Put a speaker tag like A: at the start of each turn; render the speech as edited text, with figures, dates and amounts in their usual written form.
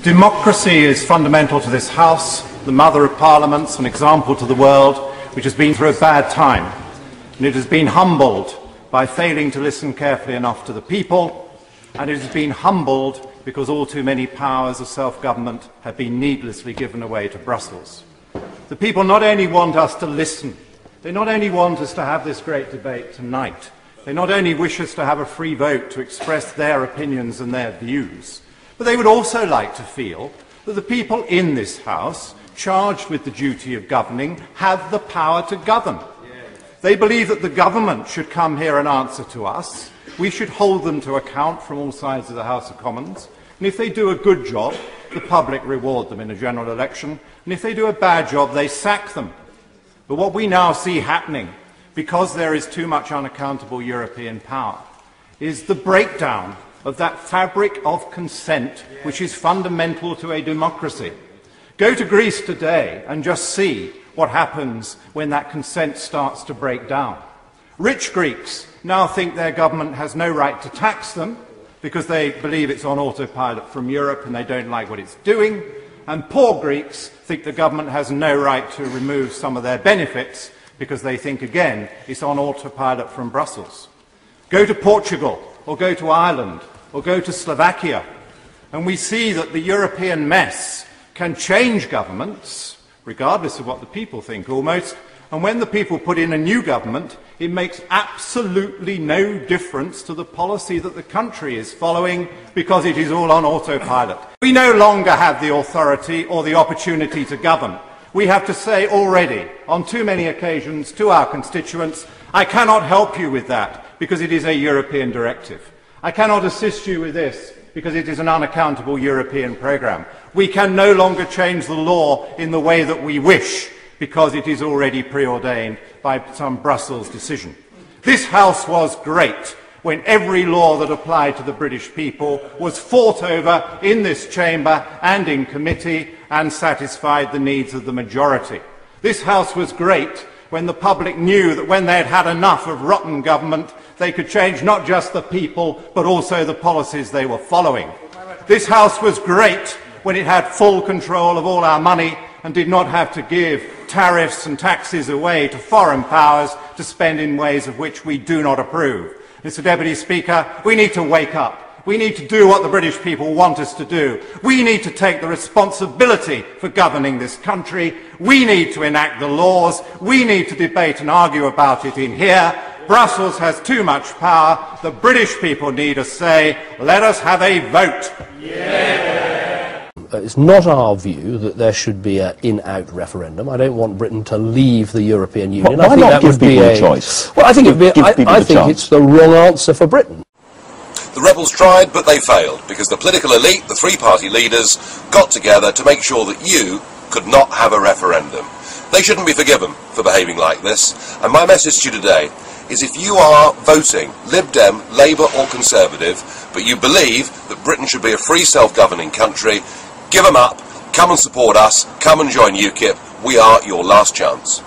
A: Democracy is fundamental to this House, the mother of parliaments, an example to the world, which has been through a bad time. And it has been humbled by failing to listen carefully enough to the people, and it has been humbled because all too many powers of self-government have been needlessly given away to Brussels. The people not only want us to listen, they not only want us to have this great debate tonight, they not only wish us to have a free vote to express their opinions and their views, but they would also like to feel that the people in this House, charged with the duty of governing, have the power to govern. They believe that the government should come here and answer to us. We should hold them to account from all sides of the House of Commons. And if they do a good job, the public reward them in a general election. And if they do a bad job, they sack them. But what we now see happening, because there is too much unaccountable European power, is the breakdown of that fabric of consent which is fundamental to a democracy. Go to Greece today and just see what happens when that consent starts to break down. Rich Greeks now think their government has no right to tax them because they believe it's on autopilot from Europe and they don't like what it's doing. And poor Greeks think the government has no right to remove some of their benefits because they think, again, it's on autopilot from Brussels. Go to Portugal, or go to Ireland, or go to Slovakia, and we see that the European mess can change governments, regardless of what the people think almost, and when the people put in a new government, it makes absolutely no difference to the policy that the country is following because it is all on autopilot. We no longer have the authority or the opportunity to govern. We have to say already, on too many occasions, to our constituents, I cannot help you with that because it is a European directive. I cannot assist you with this because it is an unaccountable European programme. We can no longer change the law in the way that we wish because it is already preordained by some Brussels decision. This House was great when every law that applied to the British people was fought over in this chamber and in committee and satisfied the needs of the majority. This House was great when the public knew that when they had had enough of rotten government, they could change not just the people, but also the policies they were following. This House was great when it had full control of all our money and did not have to give tariffs and taxes away to foreign powers to spend in ways of which we do not approve. Mr. Deputy Speaker, we need to wake up. We need to do what the British people want us to do. We need to take the responsibility for governing this country. We need to enact the laws. We need to debate and argue about it in here. Brussels has too much power. The British people need a say. Let us have a vote. Yeah.
B: It's not our view that there should be an in-out referendum. I don't want Britain to leave the European Union.
C: Why
B: I think
C: not
B: that
C: give
B: would be
C: people
B: a
C: choice?
B: Well, I think
C: I think
B: it's the wrong answer for Britain.
D: The rebels tried, but they failed, because the political elite, the three-party leaders, got together to make sure that you could not have a referendum. They shouldn't be forgiven for behaving like this, and my message to you today is if you are voting Lib Dem, Labour or Conservative, but you believe that Britain should be a free self-governing country, give them up, come and support us, come and join UKIP. We are your last chance.